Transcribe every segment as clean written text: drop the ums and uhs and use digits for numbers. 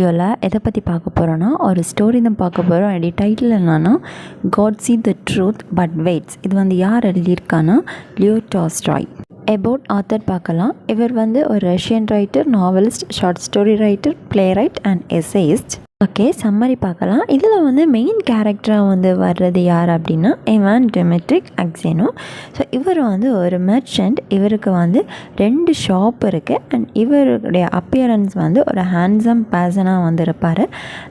வீடியோவில் எதை பற்றி பார்க்க போகிறோன்னா ஒரு ஸ்டோரி தான் பார்க்க போகிறோம். அப்படி டைட்டில் என்னன்னா God sees the truth but waits. இது வந்து யார் எழுதியிருக்கான்னா லியோ டால்ஸ்டாய். அபவுட் ஆத்தர் பார்க்கலாம். இவர் வந்து ஒரு Russian writer, novelist, short story writer, playwright and essayist. Okay, summary பார்க்கலாம். இதில் வந்து மெயின் கேரக்டராக வந்து வர்றது யார் அப்படின்னா இவான் டிமிட்ரிக் அக்ஸேனோ. ஸோ இவர் வந்து ஒரு மெர்ச்சன்ட். இவருக்கு வந்து 2 ஷாப் இருக்குது. அண்ட் இவருடைய அப்பியரன்ஸ் வந்து ஒரு ஹேண்ட்ஸம் பர்சனாக வந்து இருப்பார்.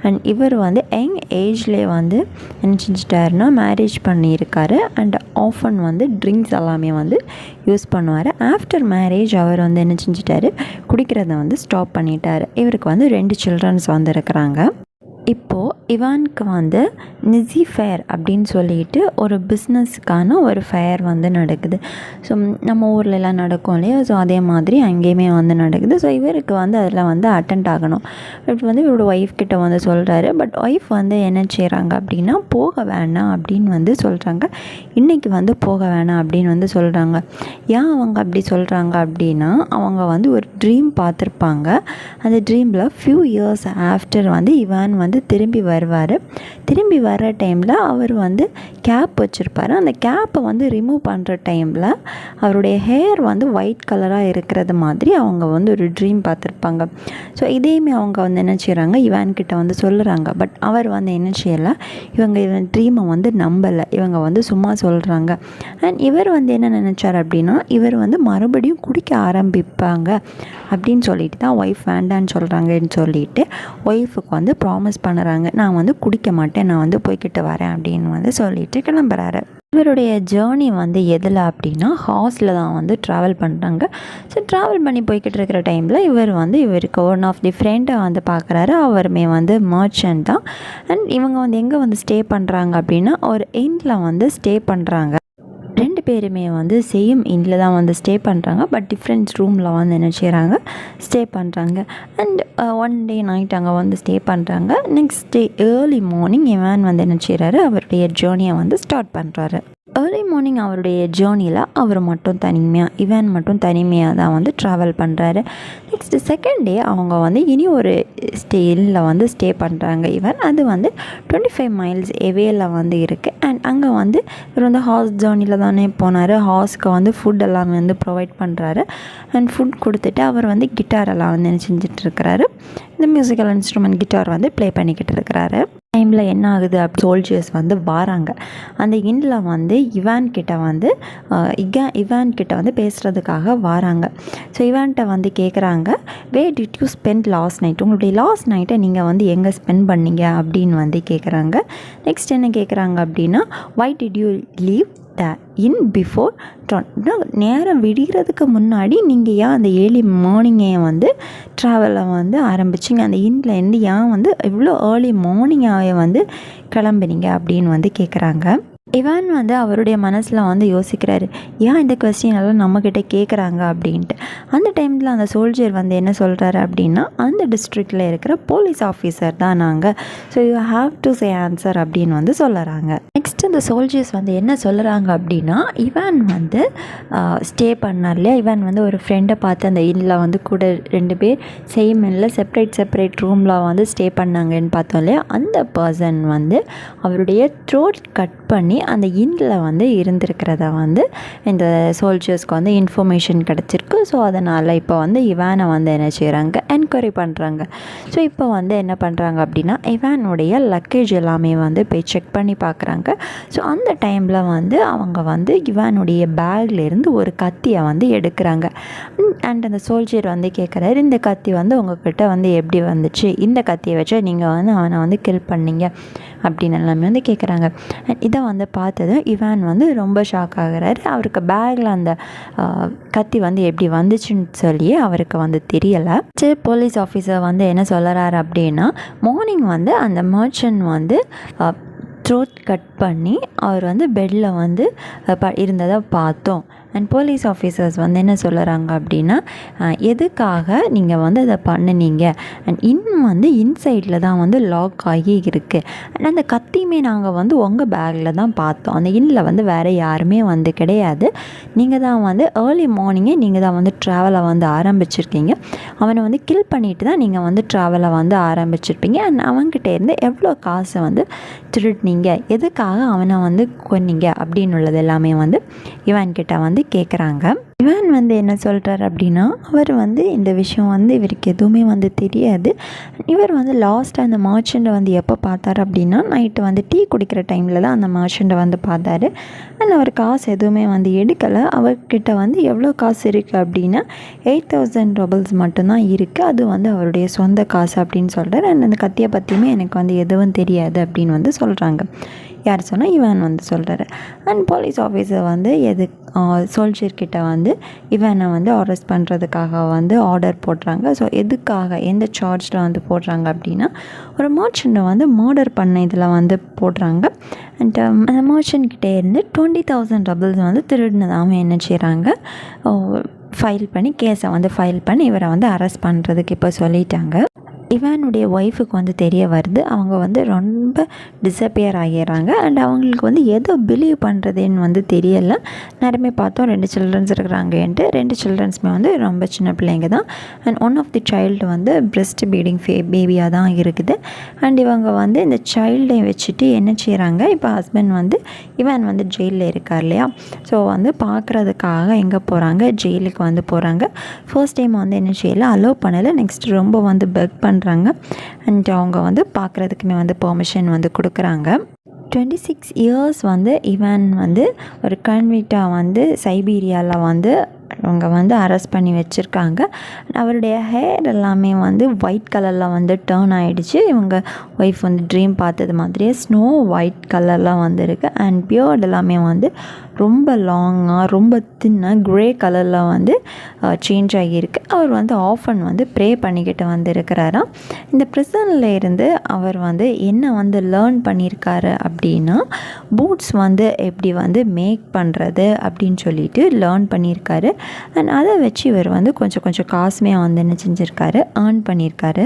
அண்ட் இவர் வந்து யங் ஏஜ்லேயே வந்து என்ன செஞ்சிட்டாருன்னா மேரேஜ் பண்ணியிருக்காரு. அண்ட் ஆஃபன் வந்து ட்ரிங்க்ஸ் எல்லாமே வந்து யூஸ் பண்ணுவார். ஆஃப்டர் மேரேஜ் அவர் வந்து என்ன செஞ்சிட்டாரு, குடிக்கிறத வந்து ஸ்டாப் பண்ணிட்டார். இவருக்கு வந்து 2 சில்ட்ரன்ஸ் வந்து இருக்கிறாங்க. இப்போது இவானுக்கு வந்து நிஸி ஃபேர் அப்படின்னு சொல்லிட்டு ஒரு பிஸ்னஸ்க்கான ஒரு ஃபேர் வந்து நடக்குது. ஸோ நம்ம ஊர்லலாம் நடக்கும் இல்லையா, ஸோ அதே மாதிரி அங்கேயுமே வந்து நடக்குது. ஸோ இவருக்கு வந்து அதில் வந்து அட்டெண்ட் ஆகணும். இப்படி வந்து இவரோட ஒய்ஃப் கிட்ட வந்து சொல்கிறாரு. பட் ஒய்ஃப் வந்து என்ன செய்கிறாங்க அப்படின்னா போக வேணாம் அப்படின்னு வந்து சொல்கிறாங்க. இன்றைக்கி வந்து போக வேணாம் அப்படின்னு வந்து சொல்கிறாங்க. ஏன் அவங்க அப்படி சொல்கிறாங்க அப்படின்னா அவங்க வந்து ஒரு ட்ரீம் பார்த்துருப்பாங்க. அந்த ட்ரீமில் ஃபியூ இயர்ஸ் ஆஃப்டர் வந்து இவான் வந்து திரும்பி வருவார். திரும்பி வர்ற டைமில் அவர் வந்து கேப் வச்சுருப்பார். அந்த கேப்பை வந்து ரிமூவ் பண்ணுற டைமில் அவருடைய ஹேர் வந்து ஒயிட் கலராக இருக்கிறது மாதிரி அவங்க வந்து ஒரு ட்ரீம் பார்த்துருப்பாங்க. ஸோ இதையுமே அவங்க வந்து என்ன செய்கிறாங்க, இவான்கிட்ட வந்து சொல்லுறாங்க. பட் அவர் வந்து என்ன செய்யலை, இவன் ட்ரீமை வந்து நம்பலை. இவங்க வந்து சும்மா சொல்கிறாங்க. அண்ட் இவர் வந்து என்ன நினச்சார் அப்படின்னா இவர் வந்து மறுபடியும் குடிக்க ஆரம்பிப்பாங்க அப்படின்னு சொல்லிட்டு தான் ஒய்ஃப் வேண்டான்னு சொல்கிறாங்கன்னு சொல்லிட்டு ஒய்ஃபுக்கு வந்து ப்ராமிஸ் பண்ணுறாங்க. நான் வந்து குடிக்க மாட்டேன், நான் வந்து போய்கிட்டு வரேன் அப்படின்னு வந்து சொல்லிட்டு கிளம்புறாரு. இவருடைய ஜேர்னி வந்து எதில் அப்படின்னா ஹார்ஸில் தான் வந்து ட்ராவல் பண்ணுறாங்க. ஸோ ட்ராவல் பண்ணி போய்கிட்டு இருக்கிற டைமில் இவர் வந்து இவருக்கு ஒன் ஆஃப் தி ஃப்ரெண்டை வந்து பார்க்குறாரு. அவருமே வந்து மர்ச்சன்ட் தான். அண்ட் இவங்க வந்து எங்கே வந்து ஸ்டே பண்ணுறாங்க அப்படின்னா ஒரு இன்னில் வந்து ஸ்டே பண்ணுறாங்க. 2 பேருமே வந்து சேம் இன்னில் தான் வந்து ஸ்டே பண்ணுறாங்க. பட் டிஃப்ரெண்ட் ரூமில் வந்து என்ன செய்கிறாங்க, ஸ்டே பண்ணுறாங்க. அண்ட் ஒன் டே நைட் அங்கே வந்து ஸ்டே பண்ணுறாங்க. Next day early morning Ivan வந்து என்ன செய்கிறாரு, அவருடைய ஜேர்னியை வந்து ஸ்டார்ட் பண்ணுறாரு. ஏர்லி மார்னிங் அவருடைய ஜேர்னியில் அவர் மட்டும் தனிமையாக, இவான் மட்டும் தனிமையாக தான் வந்து ட்ராவல் பண்ணுறாரு. நெக்ஸ்ட் செகண்ட் டே அவங்க வந்து இனி ஒரு ஸ்டேயில் வந்து ஸ்டே பண்ணுறாங்க. இவன் அது வந்து 25 மைல்ஸ் எவேல வந்து இருக்குது. அண்ட் அங்கே வந்து இவர் வந்து ஹார்ஸ் ஜேர்னியில் தானே போனார். ஹார்ஸ்க்கு வந்து ஃபுட் எல்லாமே வந்து ப்ரொவைட் பண்ணுறாரு. அண்ட் ஃபுட் கொடுத்துட்டு அவர் வந்து கிட்டார் எல்லாம் வந்து என்ன செஞ்சிட்ருக்கிறாரு, இந்த மியூசிக்கல் இன்ஸ்ட்ருமெண்ட் கிட்டார் வந்து ப்ளே பண்ணிக்கிட்டு இருக்கிறாரு. டைமில் என்ன ஆகுது அப்படி சோல்ஜர்ஸ் வந்து வராங்க. அந்த இன்னில் வந்து இவான் கிட்ட வந்து பேசுகிறதுக்காக வராங்க. ஸோ இவான்கிட்ட வந்து கேட்குறாங்க, where did you spend last night, உங்களுடைய லாஸ்ட் நைட்டை நீங்கள் வந்து எங்கே ஸ்பெண்ட் பண்ணீங்க அப்படின்னு வந்து கேட்குறாங்க. நெக்ஸ்ட் என்ன கேட்குறாங்க அப்படின்னா why did you leave the inn before நேரம் விடுகிறதுக்கு முன்னாடி நீங்கள் ஏன் அந்த ஏர்லி மார்னிங்கே வந்து ட்ராவலை வந்து ஆரம்பிச்சிங்க, அந்த இன்லேருந்து ஏன் வந்து இவ்வளோ ஏர்லி மார்னிங்காகவே வந்து கிளம்புனீங்க அப்படின்னு வந்து கேட்குறாங்க. இவான் வந்து அவருடைய மனசில் வந்து யோசிக்கிறாரு, ஏன் இந்த கொஸ்டின் எல்லாம் நம்மக்கிட்ட கேட்குறாங்க அப்படின்ட்டு. அந்த டைமில் அந்த சோல்ஜர் வந்து என்ன சொல்கிறாரு அப்படின்னா அந்த டிஸ்ட்ரிக்டில் இருக்கிற போலீஸ் ஆஃபீஸர் தான் நாங்கள், so you have to say answer அப்படின்னு வந்து சொல்லுறாங்க. நெக்ஸ்ட் அந்த சோல்ஜர்ஸ் வந்து என்ன சொல்லுறாங்க அப்படின்னா இவான் வந்து ஸ்டே பண்ணார் இல்லையா, இவான் வந்து ஒரு ஃப்ரெண்டை பார்த்து அந்த இன்னில் வந்து கூட 2 பேர் சேம் இன்னில் செப்பரேட் ரூமில் வந்து ஸ்டே பண்ணாங்கன்னு பார்த்தோம் இல்லையா, அந்த பர்சன் வந்து அவருடைய த்ரோட் கட் பண்ணி அந்த இன்னில் வந்து இருந்திருக்கிறத வந்து இந்த சோல்ஜர்ஸ்க்கு வந்து இன்ஃபர்மேஷன் கிடச்சிருக்கு. ஸோ அதனால் இப்போ வந்து இவானை வந்து என்ன செய்கிறாங்க, என்கொயரி பண்ணுறாங்க. ஸோ இப்போ வந்து என்ன பண்ணுறாங்க அப்படின்னா இவானுடைய லக்கேஜ் எல்லாமே வந்து போய் செக் பண்ணி பார்க்குறாங்க. ஸோ அந்த டைமில் வந்து அவங்க வந்து இவானுடைய பேக்லேருந்து ஒரு கத்தியை வந்து எடுக்கிறாங்க. அண்ட் அந்த சோல்ஜர் வந்து கேட்குறாரு, இந்த கத்தி வந்து உங்ககிட்ட வந்து எப்படி வந்துச்சு, இந்த கத்தியை வச்சு நீங்கள் வந்து அவனை வந்து கில் பண்ணீங்க அப்படின்னு எல்லாமே வந்து கேட்குறாங்க. அண்ட் இதை வந்து பார்த்ததும் இவான் வந்து ரொம்ப ஷாக் ஆகுறாரு. அவருக்கு பேக்கில் அந்த கத்தி வந்து எப்படி வந்துச்சுன்னு சொல்லி அவருக்கு வந்து தெரியலை. சரி, போலீஸ் ஆஃபீஸர் வந்து என்ன சொல்கிறாரு அப்படின்னா மார்னிங் வந்து அந்த மர்ச்சன்ட் வந்து த்ரோட் கட் பண்ணி அவர் வந்து பெட்டில் வந்து இருந்ததை பார்த்தோம். அண்ட் போலீஸ் ஆஃபீஸர்ஸ் வந்து என்ன சொல்லுறாங்க அப்படின்னா, எதுக்காக நீங்கள் வந்து அதை பண்ணினீங்க, அண்ட் இன்னும் வந்து இன்சைடில் தான் வந்து லாக் ஆகி இருக்குது, அண்ட் அந்த கத்தியுமே நாங்கள் வந்து உங்கள் பேக்கில் தான் பார்த்தோம், அந்த இன்னில் வந்து வேறு யாருமே வந்து கிடையாது, நீங்கள் தான் வந்து ஏர்லி மார்னிங்கே நீங்கள் தான் வந்து ட்ராவலை வந்து ஆரம்பிச்சிருக்கீங்க, அவனை வந்து கில் பண்ணிட்டு தான் நீங்கள் வந்து ட்ராவலை வந்து ஆரம்பிச்சிருப்பீங்க, அண்ட் அவங்ககிட்ட இருந்து எவ்வளோ காசை வந்து திருடினீங்க, எதுக்காக அவனை வந்து கொன்னீங்க அப்படின்னு உள்ளது எல்லாமே வந்து இவான் கிட்ட வந்து கேட்குறாங்க. இவான் வந்து என்ன சொல்கிறார் அப்படின்னா, அவர் வந்து இந்த விஷயம் வந்து இவருக்கு எதுவுமே வந்து தெரியாது. இவர் வந்து லாஸ்ட்டாக அந்த மர்ச்சண்ட்டை வந்து எப்போ பார்த்தார் அப்படின்னா, நைட்டு வந்து டீ குடிக்கிற டைமில் தான் அந்த மர்ச்சண்ட்டை வந்து பார்த்தாரு. அண்ட் அவர் காசு எதுவுமே வந்து எடுக்கலை. அவர்கிட்ட வந்து எவ்வளோ காசு இருக்குது அப்படின்னா 8000 ரூபல்ஸ் மட்டும்தான் இருக்குது, அது வந்து அவருடைய சொந்த காசு அப்படின்னு சொல்கிறார். அண்ட் அந்த கத்தியை பற்றியுமே எனக்கு வந்து எதுவும் தெரியாது அப்படின்னு வந்து சொல்கிறாங்க. யார் சொன்னால் இவான் வந்து சொல்கிறாரு. அண்ட் போலீஸ் ஆஃபீஸர் வந்து சோல்ஜர்கிட்ட வந்து இவனை வந்து அரெஸ்ட் பண்ணுறதுக்காக வந்து ஆர்டர் போடுறாங்க. ஸோ எதுக்காக எந்த சார்ஜில் வந்து போடுறாங்க அப்படின்னா, ஒரு மர்ச்சண்ட்டை வந்து மர்டர் பண்ண இதில் வந்து போடுறாங்க. அண்ட் அந்த மர்ச்சன்ட்கிட்டே இருந்து 20,000 ரூபல்ஸ் வந்து திருடினதாம என்ன செய்கிறாங்க, ஃபைல் பண்ணி கேஸை வந்து ஃபைல் பண்ணி இவரை வந்து அரெஸ்ட் பண்ணுறதுக்கு இப்போ சொல்லிட்டாங்க. இவானுடைய ஒய்ஃபுக்கு வந்து தெரிய வருது. அவங்க வந்து ரொம்ப டிஸப்பியர் ஆகிடுறாங்க. அண்ட் அவங்களுக்கு வந்து எதோ பிலீவ் பண்ணுறதுன்னு வந்து தெரியலை. நேரமே பார்த்தோம் 2 சில்ட்ரன்ஸ் இருக்கிறாங்கன்ட்டு. 2 சில்ட்ரன்ஸுமே வந்து ரொம்ப சின்ன பிள்ளைங்க தான். And one of the child வந்து பிரெஸ்ட் பீடிங் பேபியாக தான் இருக்குது. அண்ட் இவங்க வந்து இந்த சைல்டை வச்சுட்டு என்ன செய்கிறாங்க, இப்போ ஹஸ்பண்ட் வந்து இவான் வந்து ஜெயிலில் இருக்கார் இல்லையா, ஸோ வந்து பார்க்குறதுக்காக எங்கே போகிறாங்க, ஜெயிலுக்கு வந்து போகிறாங்க. ஃபர்ஸ்ட் டைம் வந்து என்ன செய்யலை, அலோவ் பண்ணலை. நெக்ஸ்ட் ரொம்ப வந்து பெக் பண்ணுறாங்க. அண்ட் அவங்க வந்து பார்க்குறதுக்குமே வந்து பெர்மிஷன் வந்து கொடுக்குறாங்க. 26 இயர்ஸ் வந்து இவான் வந்து ஒரு கன்விக்டாக வந்து சைபீரியாவில் வந்து அவங்க வந்து அரெஸ்ட் பண்ணி வச்சுருக்காங்க. அவருடைய ஹேர் எல்லாமே வந்து ஒயிட் கலரில் வந்து டேர்ன் ஆகிடுச்சு. இவங்க ஒய்ஃப் வந்து ட்ரீம் பார்த்தது மாதிரியே ஸ்னோ ஒயிட் கலரில் வந்து இருக்குது. அண்ட் பியர்ட் எல்லாமே வந்து ரொம்ப லாங்காக ரொம்ப தின்னாக க்ரே கலரில் வந்து சேஞ்ச் ஆகியிருக்கு. அவர் வந்து ஆஃபன் வந்து ப்ரே பண்ணிக்கிட்டு வந்து இருக்கிறாராம். இந்த ப்ரிசனில் இருந்து அவர் வந்து என்ன வந்து லேர்ன் பண்ணியிருக்காரு அப்படின்னா, பூட்ஸ் வந்து எப்படி வந்து மேக் பண்ணுறது அப்படின்னு சொல்லிட்டு லேர்ன் பண்ணியிருக்காரு. அண்ட் அதை வச்சு இவர் வந்து கொஞ்சம் காசுமே வந்து என்ன செஞ்சுருக்காரு, ஏர்ன் பண்ணியிருக்காரு.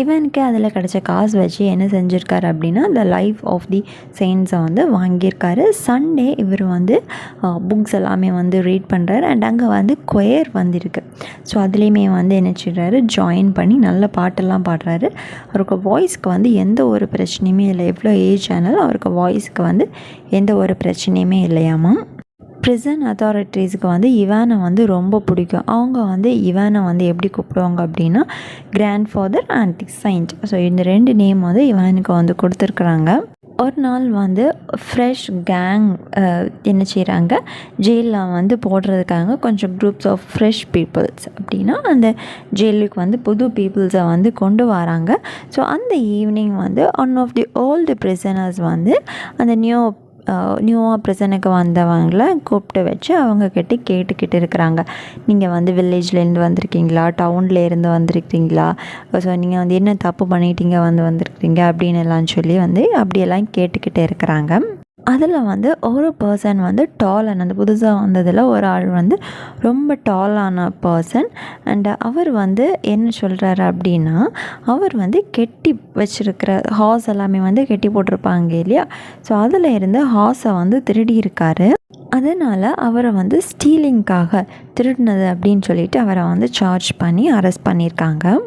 இவனுக்கு அதில் கிடச்ச காசு வச்சு என்ன செஞ்சுருக்காரு அப்படின்னா, த லைஃப் ஆஃப் தி செயின்ஸை வந்து வாங்கியிருக்காரு. சண்டே இவர் வந்து புக்ஸ் எல்லாமே வந்து ரீட் பண்ணுறாரு. அண்ட் அங்கே வந்து கொயர் வந்துருக்கு. ஸோ அதுலேயுமே வந்து என்ன செய்கிறாரு, ஜாயின் பண்ணி நல்ல பாட்டெல்லாம் பாடுறாரு. அவருக்கு வாய்ஸ்க்கு வந்து எந்த ஒரு பிரச்சனையுமே இல்லை. எவ்வளோ ஏஜ் ஆனாலும் அவருக்கு வாய்ஸ்க்கு வந்து எந்த ஒரு பிரச்சனையுமே இல்லையாமா. ப்ரிசன் அத்தாரிட்டிஸ்க்கு வந்து இவானை வந்து ரொம்ப பிடிக்கும். அவங்க வந்து இவானை வந்து எப்படி கூப்பிடுவாங்க அப்படின்னா, grand father and the saint. So இந்த 2 நேம் வந்து இவானுக்கு வந்து கொடுத்துருக்குறாங்க. ஒரு நாள் வந்து ஃப்ரெஷ் கேங் என்ன செய்கிறாங்க, ஜெயிலில் வந்து போடுறதுக்காக கொஞ்சம் குரூப்ஸ் ஆஃப் ஃப்ரெஷ் பீப்புள்ஸ் அப்படின்னா அந்த ஜெயிலுக்கு வந்து புது பீப்புள்ஸை வந்து கொண்டு வராங்க. ஸோ அந்த ஈவினிங் வந்து ஒன் ஆஃப் தி ஓல்டு ப்ரிசனர்ஸ் வந்து அந்த நியூவாக ப்ரிசனுக்கு வந்தவங்கள கூப்பிட்டு வச்சு அவங்கக்கிட்ட கேட்டுக்கிட்டு இருக்கிறாங்க. நீங்கள் வந்து வில்லேஜ்லேருந்து வந்திருக்கீங்களா, டவுன்லேருந்து வந்திருக்கீங்களா, ஸோ நீங்கள் வந்து என்ன தப்பு பண்ணிட்டீங்க வந்திருக்கீங்க அப்படின்னு எல்லாம் சொல்லி வந்து அப்படியெல்லாம் கேட்டுக்கிட்டு இருக்கிறாங்க. அதில் வந்து ஒரு பர்சன் வந்து டாலான, அந்த புதுசாக வந்ததில் ஒரு ஆள் வந்து ரொம்ப டாலான பர்சன். அண்ட் அவர் வந்து என்ன சொல்கிறாரு அப்படின்னா, அவர் வந்து கெட்டி வச்சுருக்கிற ஹார்ஸ் எல்லாமே வந்து கெட்டி போட்டிருப்பாங்க இல்லையா, ஸோ அதில் இருந்து ஹார்ஸை வந்து திருடி இருக்காரு. அதனால் அவரை வந்து ஸ்டீலிங்காக திருடினது அப்படின்னு சொல்லிட்டு அவரை வந்து சார்ஜ் பண்ணி அரெஸ்ட் பண்ணியிருக்காங்க.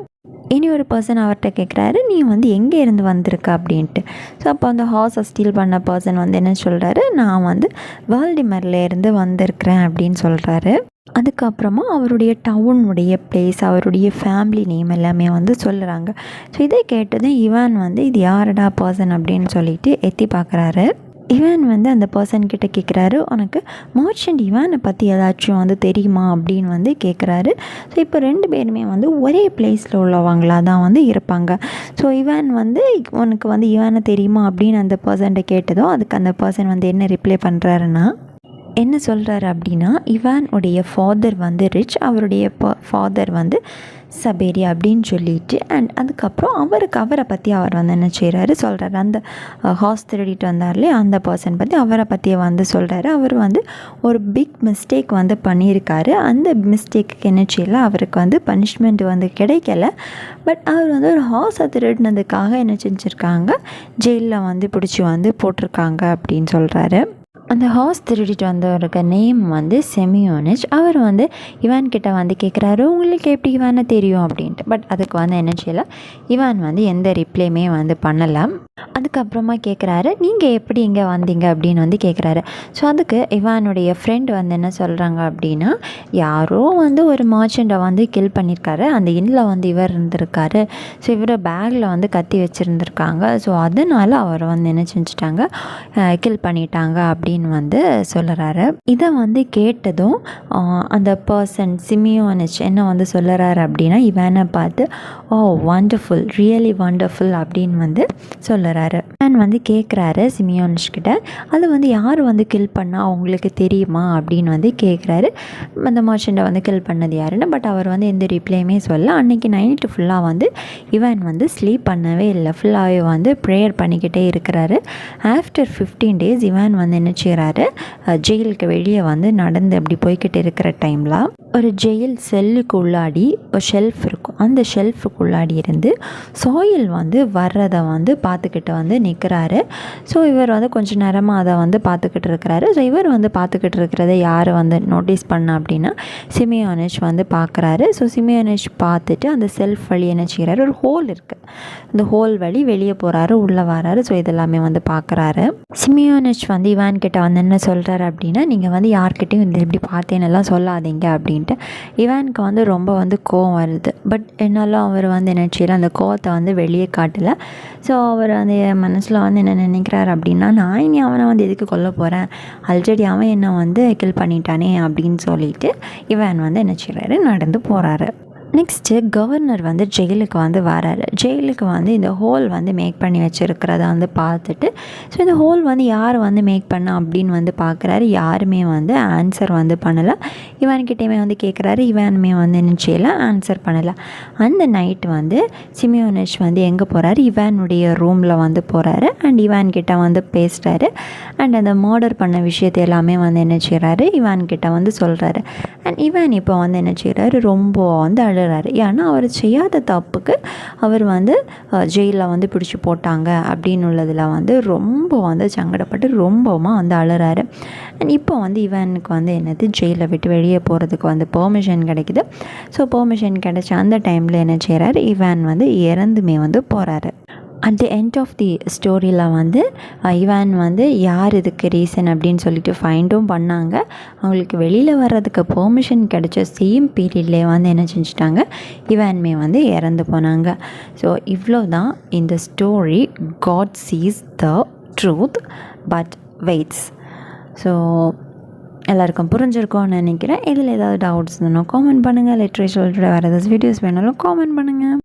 இனி ஒரு பர்சன் அவர்கிட்ட கேட்குறாரு, நீ வந்து எங்கே இருந்து வந்திருக்க அப்படின்ட்டு. ஸோ அப்போ அந்த ஹார்ஸை ஸ்டீல் பண்ண பர்சன் வந்து என்ன சொல்கிறாரு, நான் வந்து வால்டிமர்லேருந்து வந்திருக்கிறேன் அப்படின்னு சொல்கிறாரு. அதுக்கப்புறமா அவருடைய டவுனுடைய பிளேஸ், அவருடைய ஃபேமிலி நேம் எல்லாமே வந்து சொல்லுறாங்க. ஸோ இதை கேட்டதும் இவான் வந்து இது யாரடா பர்சன் அப்படின்னு சொல்லிட்டு எத்தி பார்க்குறாரு. இவான் வந்து அந்த பர்சன்கிட்ட கேட்குறாரு, உனக்கு மர்ச்சன்ட் இவானை பற்றி ஏதாச்சும் வந்து தெரியுமா அப்படின்னு வந்து கேட்குறாரு. ஸோ இப்போ 2 பேருமே வந்து ஒரே பிளேஸில் உள்ளவங்களாக தான் வந்து இருப்பாங்க. ஸோ இவான் வந்து உனக்கு வந்து இவானை தெரியுமா அப்படின்னு அந்த பர்சன்கிட்ட கேட்டதும் அதுக்கு அந்த பர்சன் வந்து என்ன ரிப்ளை பண்ணுறாருன்னா, என்ன சொல்கிறாரு அப்படின்னா, இவான் உடைய ஃபாதர் வந்து ரிச், அவருடைய ஃபாதர் வந்து சபேரி அப்படின்னு சொல்லிட்டு, அண்ட் அதுக்கப்புறம் அவரை பற்றி அவர் வந்து என்ன செய்கிறாரு சொல்கிறாரு. அந்த ஹார்ஸ் திருடிட்டு வந்தார்லே அந்த பர்சன் பற்றி அவரை பற்றியே வந்து சொல்கிறாரு. அவர் வந்து ஒரு பிக் மிஸ்டேக் வந்து பண்ணியிருக்காரு. அந்த மிஸ்டேக்கு என்ன செய்யல, அவருக்கு வந்து பனிஷ்மெண்ட் வந்து கிடைக்கல. பட் அவர் வந்து ஒரு ஹார்ஸை திருடினதுக்காக என்ன செஞ்சுருக்காங்க, ஜெயிலில் வந்து பிடிச்சி வந்து போட்டிருக்காங்க அப்படின்னு சொல்கிறாரு. அந்த ஹார்ஸ் திருடிட்டு வந்தவருக்கு நேம் வந்து செமியோனிச். அவர் வந்து இவான் கிட்ட வந்து கேட்குறாரு, உங்களுக்கு எப்படி இவானை தெரியும் அப்படின்ட்டு. பட் அதுக்கு வந்து என்ன செய்யலை, இவான் வந்து எந்த ரிப்ளையுமே வந்து பண்ணலை. அதுக்கப்புறமா கேட்குறாரு, நீங்கள் எப்படி இங்கே வந்தீங்க அப்படின்னு வந்து கேட்குறாரு. ஸோ அதுக்கு இவானுடைய ஃப்ரெண்ட் வந்து என்ன சொல்கிறாங்க அப்படின்னா, யாரோ வந்து ஒரு மர்ச்சண்ட்டை வந்து கில் பண்ணியிருக்காரு, அந்த இன்னில் வந்து இவர் இருந்திருக்காரு. ஸோ இவரை பேக்கில் வந்து கத்தி வச்சுருந்துருக்காங்க. ஸோ அதனால் அவர் வந்து என்ன செஞ்சுட்டாங்க, கில் பண்ணிட்டாங்க அப்படின்னு வந்து சொல்லுறாரு. இதை வந்து கேட்டதும் அந்த பர்சன் சிமியோனிச் என்ன வந்து சொல்லுறாரு அப்படின்னா, இவனை பார்த்து ஓ வண்டர்ஃபுல், ரியலி வண்டர்ஃபுல் அப்படின்னு வந்து சொல்லுறாரு. இவன் வந்து கேட்குறாரு சிமியோனிச் கிட்ட, அது வந்து யார் வந்து கில் பண்ணால் அவங்களுக்கு தெரியுமா அப்படின்னு வந்து கேட்குறாரு. அந்த மர்ச்சண்ட்டை வந்து கில் பண்ணது யாருன்னு. பட் அவர் வந்து எந்த ரிப்ளையுமே சொல்ல. அன்றைக்கி நைட்டு ஃபுல்லாக வந்து இவன் வந்து ஸ்லீப் பண்ணவே இல்லை, ஃபுல்லாகவே வந்து ப்ரேயர் பண்ணிக்கிட்டே இருக்கிறாரு. ஆஃப்டர் 15 days இவன் வந்து என்ன செய்கிறாரு, ஜெயிலுக்கு வெளியே வந்து நடந்து அப்படி போய்கிட்டு இருக்கிற டைமில் ஒரு ஜெயில் செல்லுக்கு உள்ளாடி ஒரு ஷெல்ஃப் இருக்கும். அந்த ஷெல்ஃபுக்குள்ளாடி இருந்து சாயில் வந்து வர்றதை வந்து பார்த்துக்கிட்டு வந்து நிற்கிறாரு. ஸோ இவர் வந்து கொஞ்சம் நேரமாக அதை வந்து பார்த்துக்கிட்டு இருக்கிறாரு. ஸோ இவர் வந்து பார்த்துக்கிட்டு இருக்கிறத யார் வந்து நோட்டீஸ் பண்ண அப்படின்னா, சிமியோனிச் வந்து பார்க்குறாரு. ஸோ சிமியோனிச் பார்த்துட்டு அந்த செல்ஃப் வழி என்ன செய்கிறாரு, ஒரு ஹோல் இருக்குது, அந்த ஹோல் வழி வெளியே போகிறாரு, உள்ளே வராரு. ஸோ இதெல்லாமே வந்து பார்க்குறாரு. சிமியோனிச் வந்து இவான் கிட்ட வந்து என்ன சொல்கிறாரு அப்படின்னா, நீங்கள் வந்து யார்கிட்டையும் இந்த இப்படி பார்த்தேன்னெல்லாம் சொல்லாதீங்க அப்படின்ட்டு. இவானுக்கு வந்து ரொம்ப வந்து கோவம் வருது. பட் என்னாலும் அவர் வந்து என்ன செய்யல, அந்த கோவத்தை வந்து வெளியே காட்டலை. ஸோ அவர் அந்த மனசில் வந்து என்ன நினைக்கிறார் அப்படின்னா, நான் இனி அவனை வந்து எதுக்கு கொல்ல போகிறேன், ஆல்ரெடி அவன் என்ன வந்து கில் பண்ணிட்டானே அப்படின்னு சொல்லிட்டு இவான் வந்து என்ன செய்கிறாரு, நடந்து போகிறாரு. நெக்ஸ்ட்டு கவர்னர் வந்து ஜெயிலுக்கு வந்து வராரு. ஜெயிலுக்கு வந்து இந்த ஹோல் வந்து மேக் பண்ணி வச்சுருக்கிறத வந்து பார்த்துட்டு, ஸோ இந்த ஹோல் வந்து யார் வந்து மேக் பண்ணா அப்படின்னு வந்து பார்க்குறாரு. யாருமே வந்து ஆன்சர் வந்து பண்ணலை. இவன்கிட்டையுமே வந்து கேட்குறாரு, இவனுமே வந்து என்ன செய்யலை, ஆன்சர் பண்ணலை. அந்த நைட்டு வந்து சிமியோனிச் வந்து எங்கே போகிறாரு, இவானுடைய ரூமில் வந்து போகிறாரு. அண்ட் இவான்கிட்ட வந்து பேசுகிறாரு. அண்ட் அந்த மர்டர் பண்ண விஷயத்தை எல்லாமே வந்து என்ன செய்கிறாரு, இவான்கிட்ட வந்து சொல்கிறாரு. அண்ட் இவான் இப்போ வந்து என்ன செய்கிறாரு, ரொம்ப வந்து அழுறாரு. ஏன்னா அவர் செய்யாத தப்புக்கு அவர் வந்து ஜெயிலில் வந்து பிடிச்சி போட்டாங்க அப்படின்னு உள்ளதில் வந்து ரொம்ப வந்து சங்கடப்பட்டு ரொம்பமாக வந்து அழுறாரு. அண்ட் இப்போ வந்து இவனுக்கு வந்து என்னது, ஜெயிலை விட்டு வெளியே போகிறதுக்கு வந்து பெர்மிஷன் கிடைக்குது. ஸோ பெர்மிஷன் கிடைச்ச அந்த டைமில் என்ன செய்கிறாரு, இவன் வந்து இறந்துமே வந்து போகிறாரு. At the end of the ஸ்டோரியில் வந்து இவான் வந்து யார் இதுக்கு ரீசன் அப்படின்னு சொல்லிட்டு ஃபைண்டும் பண்ணாங்க. அவங்களுக்கு வெளியில் வர்றதுக்கு பெர்மிஷன் கிடைச்ச சேம் பீரியட்லேயே வந்து என்ன செஞ்சிட்டாங்க, இவான்மே வந்து இறந்து போனாங்க. ஸோ இவ்வளோ தான் இந்த story. God sees the truth but waits. So எல்லாருக்கும் புரிஞ்சிருக்கோன்னு நினைக்கிறேன். இதில் ஏதாவது டவுட்ஸ் இருந்தாலும் காமெண்ட் பண்ணுங்கள். லிட்ரேச்சர் வேறு ஏதாவது வீடியோஸ் வேணாலும் காமெண்ட் பண்ணுங்கள்.